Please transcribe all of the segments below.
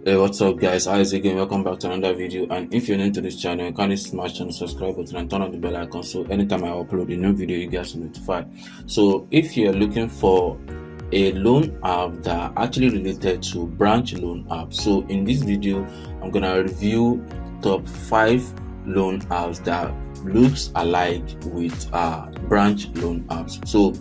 Hey, what's up guys? How is it going? Welcome back to another video. And if you're new to this channel, kindly smash on the subscribe button and turn on the bell icon so anytime I upload a new video you guys are notified. So if you're looking for a loan app that are actually related to branch loan apps, so in this video I'm gonna review top 5 loan apps that looks alike with branch loan apps. So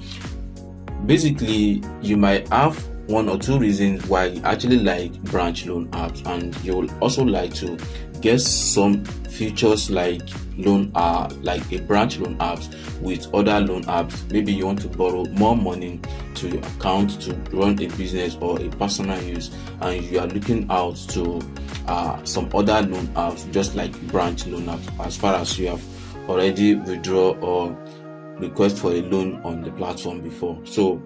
basically you might have one or two reasons why you actually like branch loan apps, and you'll also like to get some features like like a branch loan apps with other loan apps. Maybe you want to borrow more money to your account to run a business or a personal use, and you are looking out to some other loan apps just like branch loan apps as far as you have already withdraw or request for a loan on the platform before. So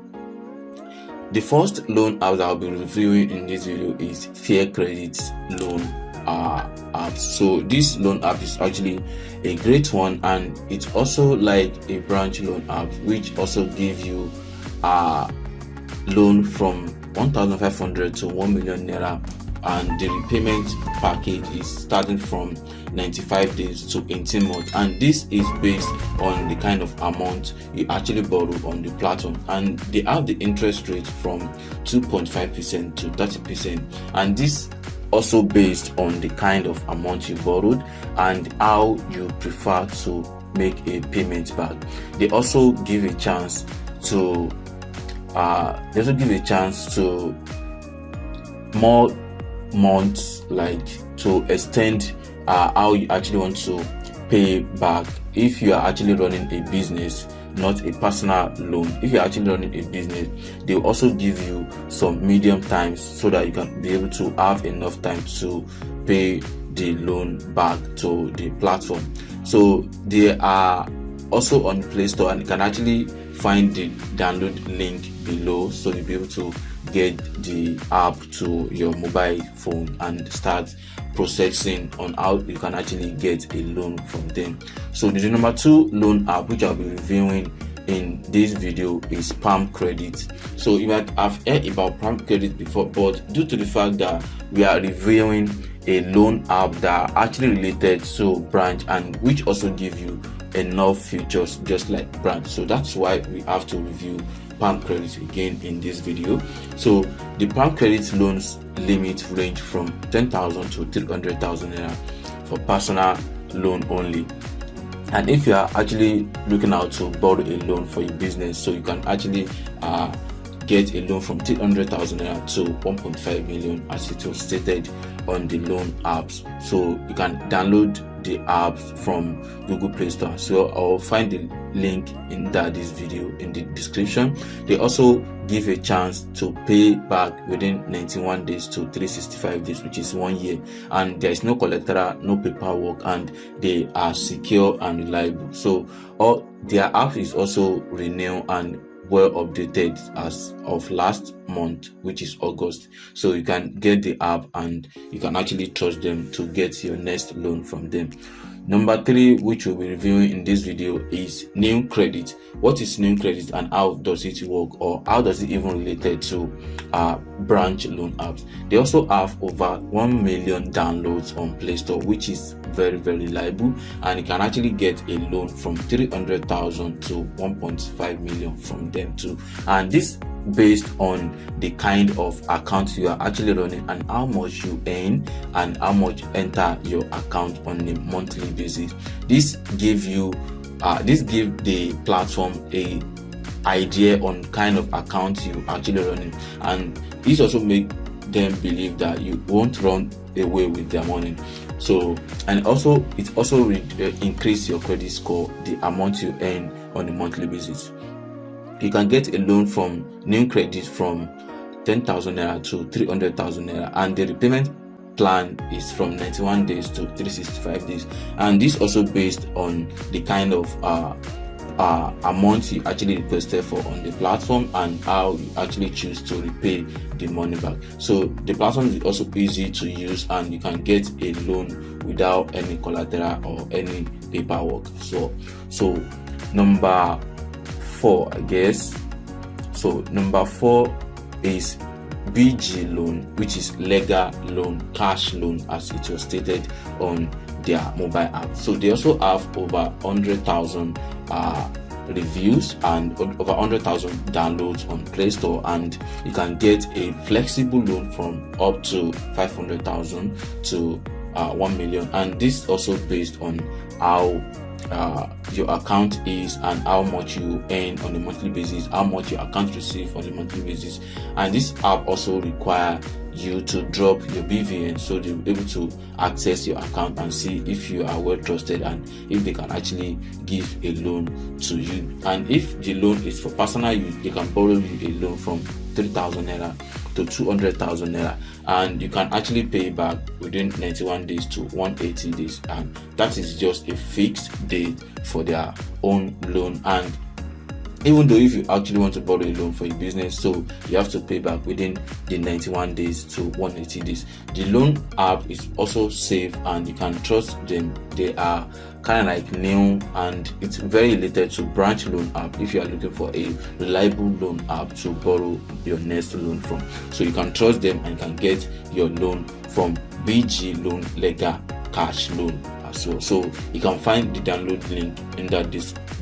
the first loan app that I'll be reviewing in this video is Fair Credit loan app. So this loan app is actually a great one, and it's also like a branch loan app which also gives you a loan from 1,500 to 1 million naira, and the repayment package is starting from 95 days to 18 months, and this is based on the kind of amount you actually borrow on the platform, and they have the interest rate from 2.5% to 30%, and this also based on the kind of amount you borrowed and how you prefer to make a payment back. They also give a chance to more months, like to extend how you actually want to pay back. If you are actually running a business, not a personal loan, if you're actually running a business, they will also give you some medium times so that you can be able to have enough time to pay the loan back to the platform. So they are also on Play Store, and you can actually find the download link below so you'll be able to get the app to your mobile phone and start processing on how you can actually get a loan from them. So the number 2 loan app which I'll be reviewing in this video is Palm Credit. So you might have heard about Palm Credit before, but due to the fact that we are reviewing a loan app that are actually related to branch and which also give you enough features just like branch, so that's why we have to review Palm Credit again in this video. So the Palm Credit loans limit range from 10,000 to 300,000 naira for personal loan only. And if you are actually looking out to borrow a loan for your business, so you can actually get a loan from 300,000 naira to 1.5 million as it was stated on the loan apps. So you can download the apps from Google Play Store. So I'll find the link in this video in the description. They also give a chance to pay back within 91 days to 365 days, which is 1 year, and there is no collateral, no paperwork, and they are secure and reliable. So all their app is also renewed and well updated as of last month, which is August. So you can get the app and you can actually trust them to get your next loan from them. Number 3, which we'll be reviewing in this video, is New Credit. What is New Credit and how does it work, or how does it even related to branch loan apps? They also have over 1 million downloads on Play Store, which is very reliable, and you can actually get a loan from 300,000 to 1.5 million from them too. And this based on the kind of account you are actually running and how much you earn and how much enter your account on a monthly basis. This give the platform a idea on kind of account you actually running, and this also make them believe that you won't run away with their money. So, and also it also increase your credit score, the amount you earn on a monthly basis. You can get a loan from New Credit from 10,000 naira to 300,000 naira, and the repayment plan is from 91 days to 365 days, and this also based on the kind of amount you actually requested for on the platform and how you actually choose to repay the money back. So the platform is also easy to use, and you can get a loan without any collateral or any paperwork. So number 4, I guess. So number 4 is BG loan, which is legal loan, cash loan, as it was stated on their mobile app. So they also have over 100,000 reviews and over 100,000 downloads on Play Store, and you can get a flexible loan from up to 500,000 to 1 million, and this also based on how your account is and how much you earn on a monthly basis, how much your account receive on a monthly basis. And this app also require you to drop your BVN, so they'll be able to access your account and see if you are well trusted and if they can actually give a loan to you. And if the loan is for personal use, they can borrow you a loan from 3,000 naira to 200,000 naira, and you can actually pay back within 91 days to 180 days, and that is just a fixed date for their own loan. And even though if you actually want to borrow a loan for a business, so you have to pay back within the 91 days to 180 days. The loan app is also safe and you can trust them. They are kind of like new, and it's very related to branch loan app if you are looking for a reliable loan app to borrow your next loan from. So you can trust them and you can get your loan from BG loan, legal cash loan as well. So you can find the download link in that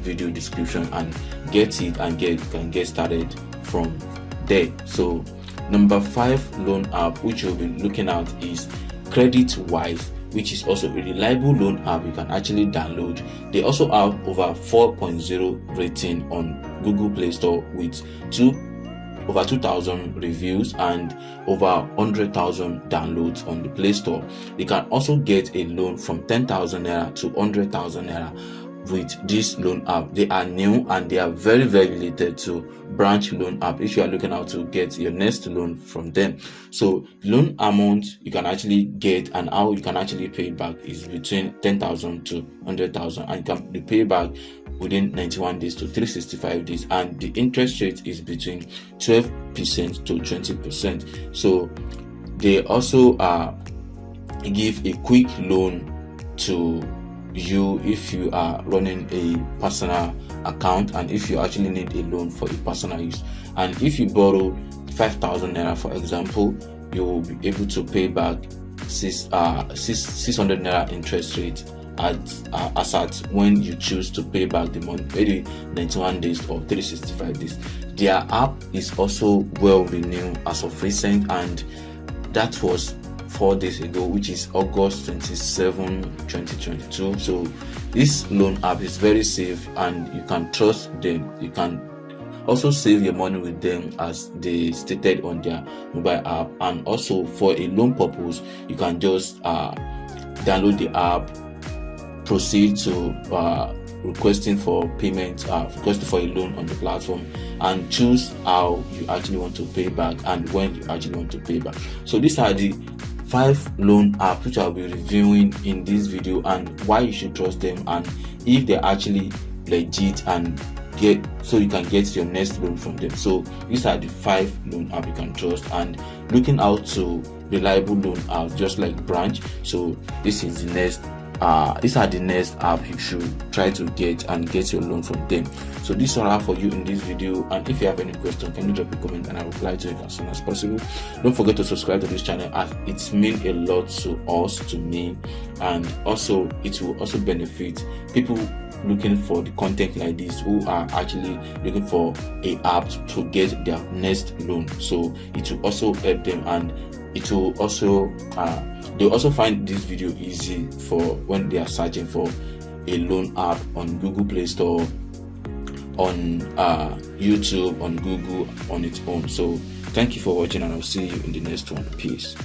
video description and get it and can get started from there. So number 5 loan app which you'll be looking at is Creditwise, which is also a reliable loan app you can actually download. They also have over 4.0 rating on Google Play Store with over 2,000 reviews and over 100,000 downloads on the Play Store. You can also get a loan from 10,000 naira to 100,000 naira with this loan app. They are new and they are very related to branch loan app if you are looking out to get your next loan from them. So loan amount you can actually get and how you can actually pay back is between 10,000 to 100,000, and you can be paid back within 91 days to 365 days, and the interest rate is between 12% to 20%. So they also give a quick loan to you if you are running a personal account and if you actually need a loan for a personal use. And if you borrow 5,000 naira, for example, you will be able to pay back 600 naira interest rate as at when you choose to pay back the money, maybe 91 days or 365 days. Their app is also well renewed as of recent, and that was 4 days ago, which is August 27, 2022. So this loan app is very safe and you can trust them. You can also save your money with them as they stated on their mobile app. And also for a loan purpose, you can just download the app, proceed to requesting for payment, requesting for a loan on the platform, and choose how you actually want to pay back and when you actually want to pay back. So these are the 5 loan apps which I'll be reviewing in this video, and why you should trust them and if they're actually legit, and so you can get your next loan from them. So these are the 5 loan apps you can trust, and looking out to reliable loan apps just like branch. So this is the next these are the next app you should try to get and get your loan from them. So this all I have for you in this video, and if you have any question, can you drop a comment and I'll reply to it as soon as possible. Don't forget to subscribe to this channel as it means a lot to us, to me, and also it will also benefit people looking for the content like this, who are actually looking for a app to get their next loan. So it will also help them, and it will also they'll also find this video easy for when they are searching for a loan app on Google Play Store, on YouTube, on Google, on its own. So thank you for watching, and I'll see you in the next one. Peace.